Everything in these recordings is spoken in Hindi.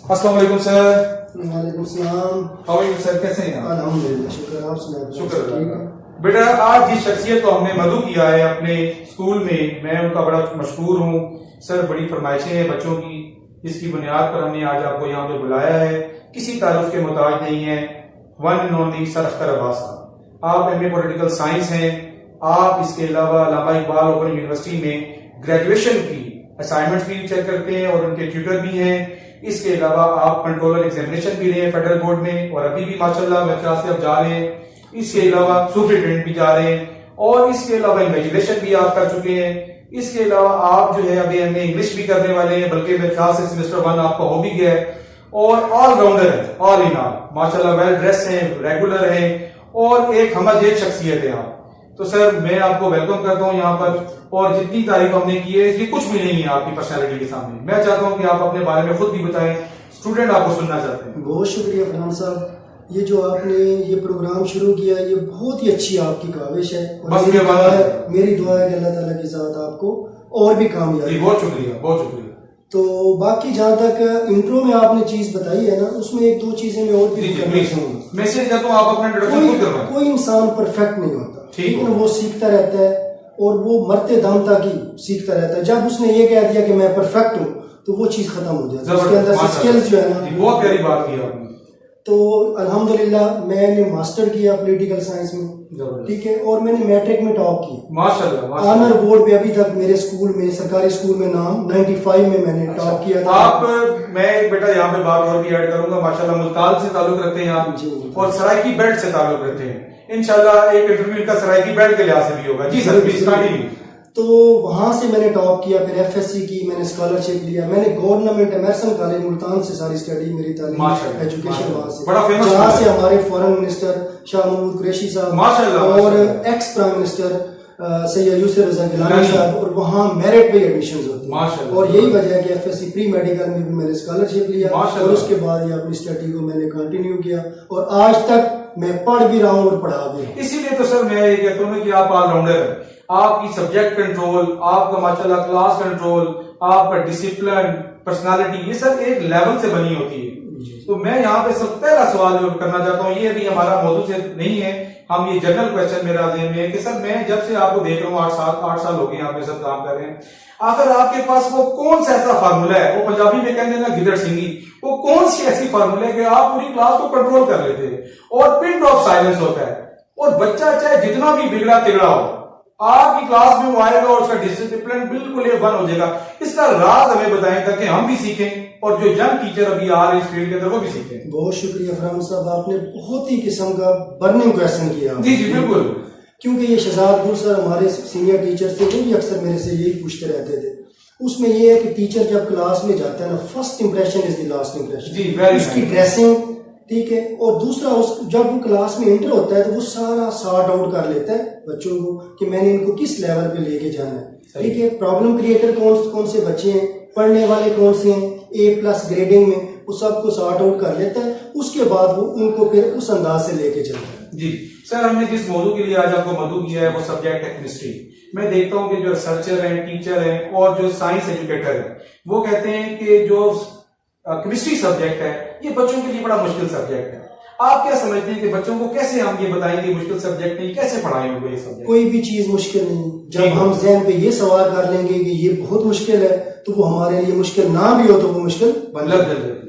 अस्सलाम वालेकुम सर। वालेकुम सलाम। हाउ आर यू सर, कैसे हैं आप? अल्हम्दुलिल्लाह, शुक्र, आप सुनाएं। शुक्र अल्लाह। बेटा आज जिस शख्सियत को हमने मदऊ किया है अपने स्कूल में, मैं उनका बड़ा मशहूर हूँ सर। बड़ी फरमाइशें हैं बच्चों की, जिसकी बुनियाद पर हमने आज आपको यहाँ पे बुलाया है। किसी तारुफ के मोहताज नहीं है, one and only sir Akhtar Abbas साहब। आप एमए पॉलिटिकल साइंस हैं। आप इसके अलावा अल्लामा इकबाल ओपन यूनिवर्सिटी में ग्रेजुएशन की असाइनमेंट्स भी चेक करते हैं और उनके ट्यूटर भी हैं। इसके अलावा आप कंट्रोलर एग्जामिनेशन भी रहे हैं फेडरल बोर्ड में, और अभी भी माशाल्लाह मेरे ख्याल से आप जा रहे हैं। इसके अलावा सुपरिटेंडेंट भी जा रहे हैं, और इसके अलावा इन्वेजिलेशन भी आप कर चुके हैं। इसके अलावा आप जो है अभी एमए इंग्लिश भी करने वाले हैं, बल्कि मेरे ख्याल से सेमेस्टर 1 आपका हो भी गया है। और ऑलराउंडर है, ऑल इन ऑल माशाल्लाह, वेल ड्रेस हैं, रेगुलर हैं, और एक हमजेद शख्सियत है आप। तो सर मैं आपको वेलकम करता हूँ यहाँ पर, और जितनी तारीफ हमने की है ये कुछ भी नहीं है आपकी पर्सनालिटी के सामने। मैं चाहता हूँ कि आप अपने बारे में खुद भी बताएं, स्टूडेंट आपको सुनना चाहते हैं। बहुत शुक्रिया फरहान साहब, ये जो आपने ये प्रोग्राम शुरू किया ये बहुत ही अच्छी आपकी काविश है, और मेरी दुआ है कि अल्लाह ताला की साथ आपको और भी कामयाबी। बहुत शुक्रिया, बहुत शुक्रिया। तो बाकी जहाँ तक इंट्रो में आपने चीज बताई है ना, उसमें एक दो चीजें मैं और भी करना चाहूंगा। मैसेज करता हूँ, आप अपना इंट्रोडक्शन खुद करवाएं। कोई इंसान परफेक्ट नहीं होता, ठीक है, वो सीखता रहता है, और वो मरते दम तक ही सीखता रहता है। जब उसने ये कह दिया कि मैं परफेक्ट हूँ तो वो चीज खत्म हो जाती है, उसके अंदर स्किल्स जो है ना। बहुत प्यारी बात की आपने। तो अल्हम्दुलिल्लाह मैंने मास्टर किया पॉलिटिकल साइंस में, ठीक है, और मैंने मैट्रिक में टॉप किया माशाल्लाह। ऑनर बोर्ड पे अभी तक मेरे स्कूल में, सरकारी स्कूल में नाम 95 में मैंने टॉप किया था। आप मैं बेटा यहाँ पे बात और भी ऐड करूंगा, माशाल्लाह मुल्तान से ताल्लुक रखते हैं आप, और सराइकी बेल्ट से ताल्लुक रखते हैं। इंशाल्लाह एक इंटरव्यू का सराइकी बेल्ट के लिहाज से भी होगा। जी सर, प्लीज कंटिन्यू। तो वहां से मैंने टॉप किया, फिर एफएससी की, मैंने स्कॉलरशिप लिया, मैंने गवर्नमेंट एमरसन कॉलेज मुल्तान से सारी स्टडी मेरी तालीम एजुकेशन वहां से, बड़ा फेमस, जहाँ से हमारे फॉरेन मिनिस्टर शाह महमूद कुरैशी साहब और ex prime minister Syed Yousuf Raza Gilani साहब, और वहाँ मेरिट पे एडमिशन होती है। और यही वजह है कि एफएससी प्री मेडिकल में भी मैंने स्कॉलरशिप लिया, और उसके बाद ये अपनी स्टडी को मैंने कंटिन्यू किया, और आज तक मैं पढ़ भी रहा हूँ और पढ़ा भी रहा हूँ। इसीलिए तो सर मैं ये कहता हूँ कि आप ऑलराउंडर हैं। आपकी सब्जेक्ट कंट्रोल, आपका माशाल्लाह क्लास कंट्रोल, आपका डिसिप्लिन, पर्सनालिटी, ये सब एक लेवल से बनी होती है। तो मैं यहाँ पे सब पहला सवाल जो करना चाहता हूँ, ये अभी हमारा मौजूद से नहीं है, हम ये जनरल क्वेश्चन मेरा ज़हन में है कि सर मैं जब से आपको देख रहा हूँ 8 साल हो गए आप मेरे साथ काम कर रहे हैं, अगर आपके पास वो कौन सा ऐसा फार्मूला है, वो पंजाबी में कहते हैं ना गिदड़ सिंगी, वो कौन सी ऐसी फार्मूला है कि आप पूरी क्लास को कंट्रोल कर लेते हैं, और पिन ड्रॉप साइलेंस होता है, और बच्चा चाहे जितना भी बिगड़ा तिगड़ा हो आपकी क्लास में वो आएगा और उसका डिसिप्लिन बिल्कुल एक वन हो जाएगा। इसका राज हमें बताएं ताकि हम भी सीखें, और जो यंग टीचर अभी आ रहे हैं इस फील्ड के अंदर वो भी सीखें। बहुत शुक्रिया फरहान साहब, आपने बहुत ही किस्म का बर्निंग क्वेश्चन किया। जी जी बिल्कुल, क्योंकि ये शहजादपुर सर हमारे सीनियर टीचर थे, वो भी अक्सर मेरे से यही पूछते रहते थे। उसमें ये है कि टीचर जब क्लास में जाता है ना, first impression is the last impression. उसकी ड्रेसिंग, ठीक है, और दूसरा जब वो क्लास में एंटर होता है तो वो सारा सॉर्ट आउट कर लेता है बच्चों को कि मैंने इनको किस लेवल पे लेके जाना है, ठीक है। प्रॉब्लम क्रिएटर कौन से बच्चे हैं, पढ़ने वाले कौन से हैं, A+ ग्रेडिंग में, वो सबको सॉर्ट आउट कर लेता है। उसके बाद वो उनको फिर उस अंदाज से लेके चलता है। जी सर, हमने जिस मौजू के लिए आज आपको मदऊ किया है वो सब्जेक्ट है केमिस्ट्री। मैं देखता हूँ कि जो रिसर्चर हैं, टीचर हैं, और जो साइंस एजुकेटर है, वो कहते हैं कि जो केमिस्ट्री सब्जेक्ट है ये बच्चों के लिए बड़ा मुश्किल सब्जेक्ट है। आप क्या समझते हैं कि बच्चों को कैसे हम ये बताएंगे मुश्किल सब्जेक्ट नहीं, कैसे पढ़ाएंगे ये सब्जेक्ट? कोई भी चीज मुश्किल नहीं। जब हम ज़हन पे ये सवाल कर लेंगे कि ये बहुत मुश्किल है, तो वो हमारे लिए मुश्किल ना भी हो तो वो मुश्किल बन जाती है।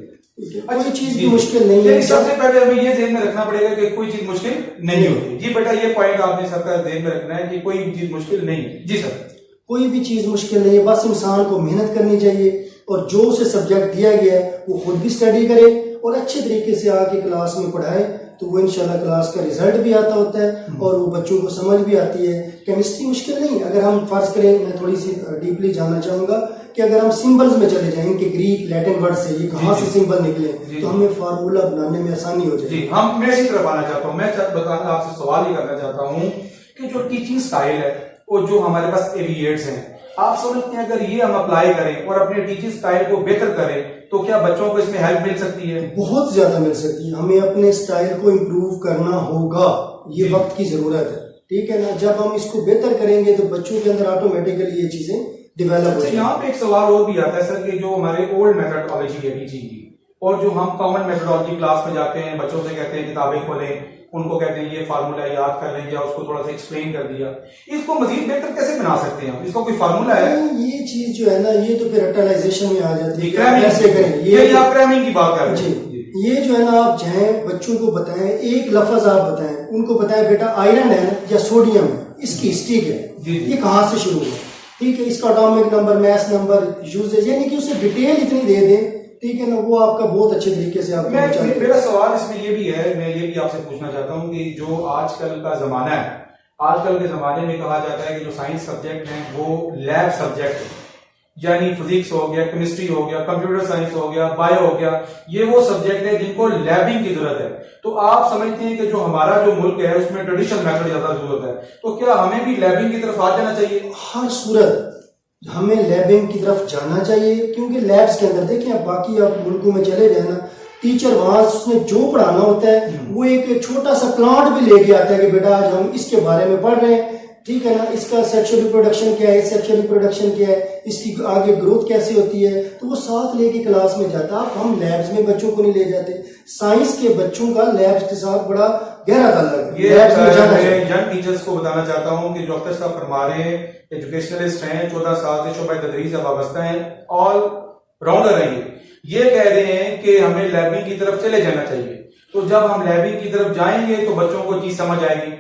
कोई चीज भी मुश्किल नहीं है। सबसे पहले हमें ये ध्यान में रखना पड़ेगा कि कोई चीज मुश्किल नहीं होती। जी बेटा, ये पॉइंट आपने सबका ध्यान में रखना है कि कोई चीज मुश्किल नहीं है। जी सर, कोई भी चीज मुश्किल नहीं है, बस इंसान को मेहनत करनी चाहिए, और जो उसे सब्जेक्ट दिया गया है वो खुद भी स्टडी करे और अच्छे तरीके से आके क्लास में पढ़ाए, तो वो इंशाल्लाह क्लास का रिजल्ट भी आता होता है और वो बच्चों को समझ भी आती है। केमिस्ट्री मुश्किल नहीं। अगर हम फर्ज करें, मैं थोड़ी सी डीपली जानना चाहूंगा कि अगर हम सिंबल्स में चले जाएं, इनके ग्रीक लैटिन वर्ड से ये कहाँ से सिंबल निकले, तो हमें फार्मूला बनाने में आसानी हो जाएगी। मैं इसी तरफ आना चाहता हूँ। मैं आपसे सवाल ही करना चाहता हूँ कि जो टीचिंग स्टाइल है और जो हमारे पास एविएट्स हैं, आप समझते हैं अगर ये हम अप्लाई करें और अपने टीचिंग स्टाइल को बेहतर करें तो क्या बच्चों को इसमें हेल्प मिल सकती है? बहुत ज्यादा मिल सकती है। हमें अपने स्टाइल को इम्प्रूव करना होगा, ये वक्त की जरूरत है, ठीक है ना। जब हम इसको बेहतर करेंगे तो बच्चों के अंदर ऑटोमेटिकली ये चीजें डेवलप हो जाएंगी। यहाँ पे एक सवाल और भी आता है सर कि जो हमारे ओल्ड मेथडोलॉजी है टीचिंग की, और जो हम कॉमन मेथोडोलॉजी क्लास में जाते हैं, बच्चों से कहते हैं किताबें खोलें, उनको कहते हैं ये फार्मूला याद कर लें या उसको थोड़ा सा एक्सप्लेन कर दिया, इसको मजीद बेहतर कैसे बना सकते हैं? इसका कोई फार्मूला है? ये चीज जो है ना, ये तो फिर रटलाइजेशन में आ जाती है। कैसे करें? ये आप क्रैमिंग की बात कर रहे हैं। ये जो है ना, आप चाहे बच्चों को बताएं, एक लफ्ज आप बताएं, उनको बताएं बेटा आयरन है या सोडियम है, इसकी हिस्ट्री क्या है, ये कहाँ से शुरू हुआ, ठीक है, इसका atomic number, mass number, usages, यानी कि उसे डिटेल इतनी दे दें, ठीक है ना, वो आपका बहुत अच्छे तरीके से आप मेरा सवाल इसमें ये भी है, मैं ये भी आपसे पूछना चाहता हूँ कि जो आजकल का जमाना है, आजकल के जमाने में कहा जाता है कि जो साइंस सब्जेक्ट हैं वो लैब सब्जेक्ट है, यानी फिजिक्स हो गया, केमिस्ट्री हो गया, कंप्यूटर साइंस हो गया, बायो हो गया, ये वो सब्जेक्ट है जिनको लैबिंग की जरूरत है। तो आप समझते हैं कि जो हमारा जो मुल्क है उसमें ट्रेडिशनल मेथड ज्यादा जरूरत है, तो क्या हमें भी लैबिंग की तरफ आ जाना चाहिए? हर सूरत हमें लैबिंग की तरफ जाना चाहिए, क्योंकि लैब्स के अंदर देखें, आप बाकी आप मुल्कों में चले जाए ना, टीचर वहां उसमें जो पढ़ाना होता है वो एक छोटा सा प्लांट भी लेके आता है कि बेटा आज हम इसके बारे में पढ़ रहे हैं, ठीक है ना, इसका सेक्सुअल रिप्रोडक्शन क्या है, सेक्सुअल रिप्रोडक्शन क्या है, इसकी आगे ग्रोथ कैसे होती है, तो वो साथ लेके क्लास में जाता है। हम लैब्स में बच्चों को नहीं ले जाते। साइंस के बच्चों का लैब्स के साथ बड़ा गहरा ताल्लुक है। मैं यंग टीचर्स को बताना चाहता हूँ कि जो अख्तर साहब फरमा रहे हैं, एजुकेशनलिस्ट हैं, 14 साल से शोबा तदरीस से वाबस्ता हैं, ऑल राउंडर हैं, ये कह रहे हैं कि हमें लैबिंग की तरफ चले जाना चाहिए। तो जब हम लैबिंग की तरफ जाएंगे तो बच्चों को चीज समझ आएगी।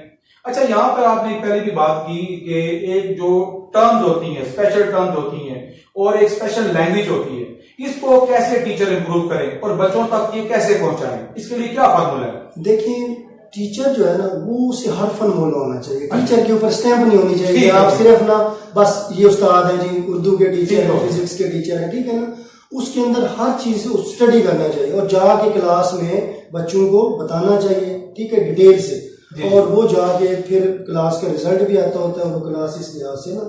अच्छा, यहाँ पर आपने पहले भी बात की कि एक जो टर्म्स होती हैं, स्पेशल टर्म्स होती हैं और एक स्पेशल लैंग्वेज होती है, इसको कैसे टीचर इंप्रूव करें और बच्चों तक ये कैसे पहुंचाएं, इसके लिए क्या फार्मूला है? देखिए, टीचर जो है ना, वो उसे हर फन मोला होना चाहिए। टीचर के ऊपर स्टैंप नहीं होनी चाहिए, आप सिर्फ ना बस ये उस्ताद है जी, उर्दू के टीचर है, फिजिक्स के टीचर है, ठीक है ना, उसके अंदर हर चीज स्टडी करना चाहिए और जाके क्लास में बच्चों को बताना चाहिए, ठीक है, डिटेल से, और वो जाके फिर क्लास का रिजल्ट भी आता होता है, वो क्लास इस लिहाज से ना,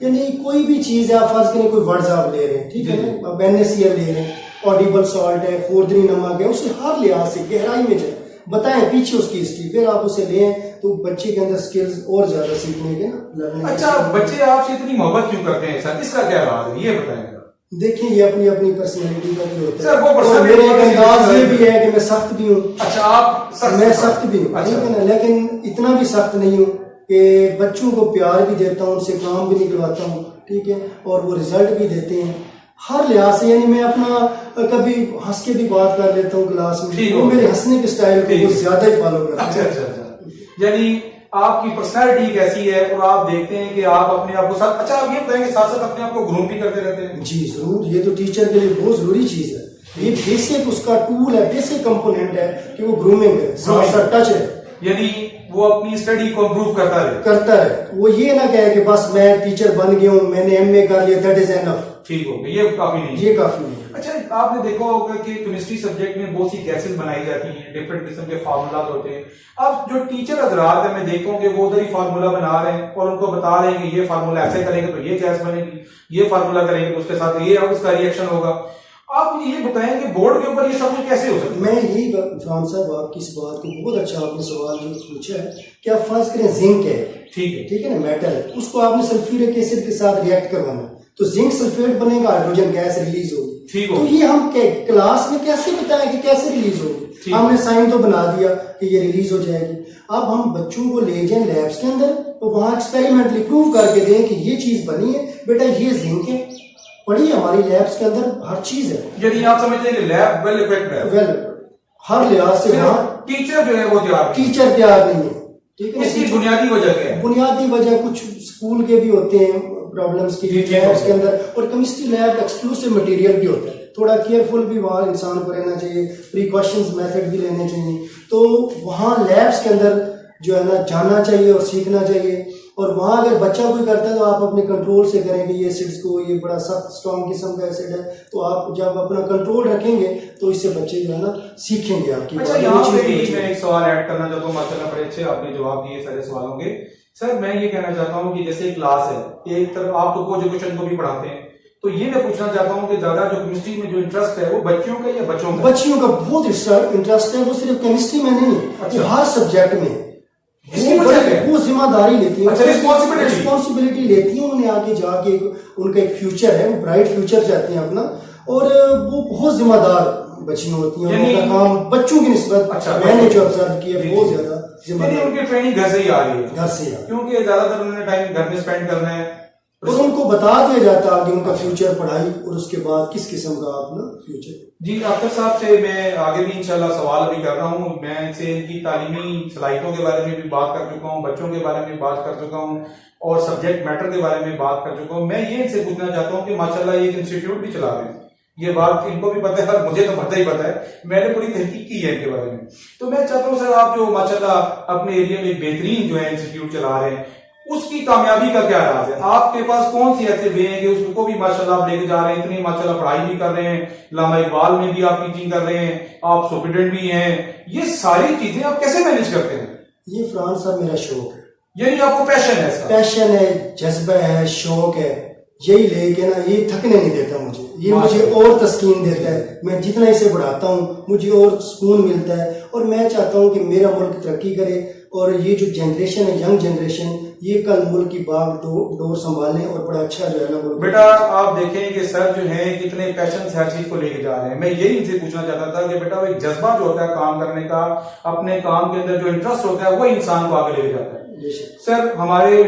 यानी कोई भी चीज है, आप फर्ज करें कोई वर्ड्स आप ले रहे हैं, ठीक है ना, अब NaCl ले रहे हैं, ऑडिबल सॉल्ट है, खोदनी नमक है, उसे हर लिहाज से गहराई में जाए, बताएं पीछे उसकी हिस्ट्री, फिर आप उसे लें तो बच्चे के अंदर स्किल्स और ज्यादा सीखने के ना। अच्छा, बच्चे आपसे इतनी मोहब्बत क्यों करते हैं सर, इसका क्या राज है, ये बताएं। देखिए, ये अपनी अपनी पर्सनैलिटी का भी होता है, और मेरा एक अंदाज ये भी है कि मैं सख्त भी हूँ। अच्छा, आप मैं सख्त भी हूँ, ठीक है ना, लेकिन इतना भी सख्त नहीं हूँ कि बच्चों को प्यार भी देता हूँ, उनसे काम भी निकलवाता हूँ, ठीक है, और वो रिजल्ट भी देते हैं हर लिहाज से। यानी मैं अपना कभी हंस के भी बात कर लेता हूँ क्लास में, वो मेरे हंसने के स्टाइल को कुछ ज्यादा ही फॉलो करते हैं। अच्छा, यानी आपकी पर्सनालिटी कैसी है और आप देखते हैं कि आप अपने आप को साथ, अच्छा आप ये बताएंगे साथ साथ अपने आप को ग्रूम भी करते रहते हैं? जी जरूर, ये तो टीचर के लिए बहुत जरूरी चीज है, ये बेसिक उसका टूल है, बेसिक कंपोनेंट है कि वो ग्रूमिंग है, साथ साथ टच है, यानी वो अपनी स्टडी को इम्प्रूव करता रहे। वो ये ना कहे कि बस मैं टीचर बन गया हूँ, मैंने MA कर लिया, दैट इज एनफ, ठीक हो गया, ये काफी नहीं, ये काफी नहीं। अच्छा, आपने देखा होगा कि केमिस्ट्री सब्जेक्ट में बहुत सी गैसेस बनाई जाती हैं, डिफरेंट किस्म के फार्मूलाज होते हैं। अब जो टीचर हजरात है, मैं देखता हूँ कि वो उधर ही फार्मूला बना रहे हैं और उनको बता रहे हैं कि ये फार्मूला ऐसे करेंगे तो ये गैस बनेगी, ये फार्मूला करेंगे तो उसके साथ ये उसका रिएक्शन होगा। आप मुझे ये बताएं कि बोर्ड के ऊपर ये सब कुछ कैसे हो सकता है? मैं यही फरहान साहब, आपकी इस बात को बहुत अच्छा आपने सवाल जो पूछा है कि आप फर्ज करें जिंक है, ठीक है ना, मेटल है, उसको आपने सल्फ्यूरिक एसिड के साथ रिएक्ट करवाना, तो जिंक सल्फेट बनेगा, हाइड्रोजन गैस रिलीज होगी, ठीक हो। तो ये हम क्लास में कैसे बताएं कि कैसे रिलीज होगी? हमने साइन तो बना दिया कि ये रिलीज हो जाएगी। अब हम बच्चों को ले जाएं लैब्स के अंदर, तो वहां एक्सपेरिमेंटली प्रूव करके दें कि ये चीज बनी है, बेटा ये जिंक है, पड़ी हमारी लैब्स के अंदर हर चीज है। यदि आप समझते हैं कि लैब वेल इक्विप्ड है, वेल हर लिहाज से, वहां टीचर जो है वो टीचर तैयार नहीं है, ठीक है। इसकी बुनियादी वजह क्या है? बुनियादी वजह कुछ स्कूल के भी होते हैं प्रॉब्लम्स की लैब्स के अंदर, और केमिस्ट्री लैब एक्सक्लूसिव मटेरियल भी होता है, थोड़ा केयरफुल भी वहाँ इंसान को रहना चाहिए, प्रिकॉशंस मेथड भी लेने चाहिए। तो वहाँ लैब्स के अंदर जो है ना जाना चाहिए और सीखना चाहिए, और वहाँ अगर बच्चा कोई करता है तो आप अपने कंट्रोल से करें कि ये एसिड्स को, ये बड़ा सख्त स्ट्रॉन्ग किस्म का एसिड है, तो आप जब अपना कंट्रोल रखेंगे तो इससे बच्चे जो है ना सीखेंगे आपकी। अच्छा, यहाँ पे मैं एक सवाल ऐड करना चाहता हूँ, माशाल्लाह बड़े अच्छे आपने जवाब दिए सारे सवालों के। सर मैं ये कहना चाहता हूँ कि जैसे क्लास है, एक तरफ आप तो को एजुकेशन को भी पढ़ाते हैं, तो ये मैं पूछना चाहता हूँ कि ज्यादा जो केमिस्ट्री में जो इंटरेस्ट है वो बच्चियों का या बच्चों का? बच्चियों का बहुत इंटरेस्ट है, वो सिर्फ केमिस्ट्री में नहीं है, अच्छा। हर सब्जेक्ट में वो जिम्मेदारी लेती है, रिस्पॉन्सिबिलिटी लेती है, उन्हें आगे जाके उनका एक फ्यूचर है, वो ब्राइट फ्यूचर चाहते हैं अपना, और वो बहुत जिम्मेदार बच्चियां होती हैं, उनका काम बच्चों की निस्बत मैंने जो ऑब्जर्व किया बहुत ज्यादा जिम्मेदारी उनकी ट्रेनिंग घर से ही आ रही है, घर से क्योंकि ज्यादातर उन्होंने टाइम घर में स्पेंड करना है और उनको बता दिया जाता है कि उनका फ्यूचर पढ़ाई और उसके बाद किस किस्म का अपना फ्यूचर। जी अख्तर साहब से मैं आगे भी इंशाल्लाह सवाल अभी कर रहा हूँ। मैं इनसे इनकी तालीमी सलाहियतों के बारे में भी बात कर चुका हूँ, बच्चों के बारे में बात कर चुका हूँ और सब्जेक्ट मैटर के बारे में बात कर चुका हूँ। मैं ये इनसे पूछना चाहता हूँ कि माशाल्लाह ये एक इंस्टीट्यूट भी चला रहे हैं, ये बात इनको भी पता है और मुझे तो पता ही पता है, मैंने पूरी तहकीक की है इनके बारे में। तो मैं चाहता हूँ सर आप जो माशाल्लाह अपने एरिया में बेहतरीन जो है इंस्टीट्यूट चला रहे हैं, उसकी कामयाबी का क्या राज है? आपके पास कौन सी ऐसे वे हैं कि उसको भी माशाल्लाह आप लेके जा रहे हैं, इतनी माशाल्लाह पढ़ाई भी कर रहे हैं, लामा इकबाल में भी आप टीचिंग कर रहे हैं, आप सुपरिटेंडेंट भी हैं, ये सारी चीजें आप कैसे मैनेज करते हैं? ये फरहान साहब मेरा शौक है, यानी आपको पैशन है इसका? पैशन है, जज्बा है, शौक है, यही लेके ना ये थकने नहीं देता मुझे, ये मुझे और तस्कीन देता है। मैं जितना इसे बढ़ाता हूँ मुझे और सुकून मिलता है और मैं चाहता हूँ कि मेरा मुल्क तरक्की करे और ये जो जनरेशन है, यंग जनरेशन, ये कल मुल्क की बाग डोर संभालें और बड़ा अच्छा जो है ना मुल्क। बेटा आप देखें कि सर जो है कितने पैशन से हर चीज को लेके जा रहे हैं। मैं यही इनसे पूछना चाहता था कि बेटा वो एक जज्बा जो होता है काम करने का, अपने काम के अंदर जो इंटरेस्ट होता है वो इंसान को आगे लेके जाता है। सर हमारे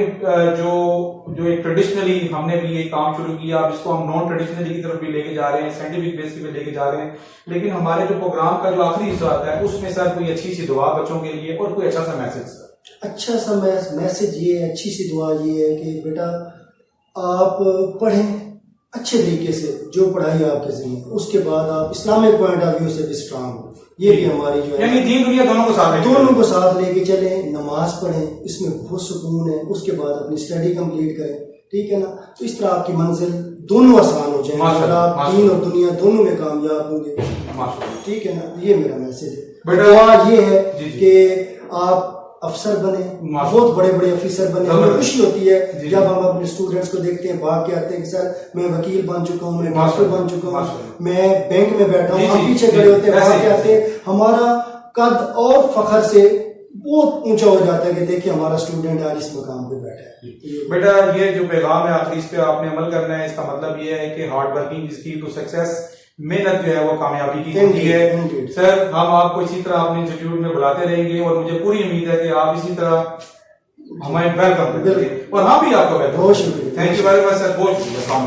जो एक ट्रेडिशनली हमने भी ये काम शुरू किया, अब इसको हम नॉन ट्रेडिशनली की तरफ भी लेके जा रहे हैं, साइंटिफिक बेस पे लेके जा रहे हैं, लेकिन हमारे जो प्रोग्राम का जो आखिरी हिस्सा आता है उसमें सर कोई अच्छी सी दुआ बच्चों के लिए और कोई अच्छा सा मैसेज सर। अच्छा सा मैसेज ये है, अच्छी सी दुआ ये है कि बेटा आप पढ़ें अच्छे तरीके से, जो पढ़ाई आपके ज़िम्मे, उसके बाद आप इस्लामिक पॉइंट ऑफ व्यू से भी स्ट्रांग हो। ये भी हमारी जो है यानी दीन दुनिया दोनों को साथ लेके चले, नमाज पढ़ें, इसमें बहुत सुकून है, उसके बाद अपनी स्टडी कंप्लीट करें, ठीक है ना। तो इस तरह आपकी मंजिल दोनों आसान हो जाएंगे और आप दीन और दुनिया दोनों में कामयाब होंगे, ठीक है ना। ये मेरा मैसेज है। दुआ ये है कि आप अफसर बने, बहुत बड़े बड़े अफसर बने। हमें खुशी होती है जब हम अपने स्टूडेंट्स को देखते हैं, भाग के आते हैं कि सर मैं वकील बन चुका हूँ, मैं डॉक्टर बन चुका हूँ, मैं बैंक में बैठा हूँ। हम पीछे खड़े होते हैं, भाग के आते हैं, हमारा कद और फखर से बहुत ऊंचा हो जाता है कि देखिए हमारा स्टूडेंट आज इस मुकाम पे बैठा है। बेटा ये जो पैगाम है आखिरी, इस पे आपने अमल करना है। इसका मतलब ये है कि हार्ड वर्किंग इज की टू सक्सेस, मेहनत जो है वो कामयाबी की कुंजी है। सर हम आपको इसी तरह अपने इंस्टीट्यूट में बुलाते रहेंगे और मुझे पूरी उम्मीद है कि आप इसी तरह हमें वेलकम करेंगे और हम भी आपको वेलकम। बहुत शुक्रिया, thank you very much sir, बहुत शुक्रिया।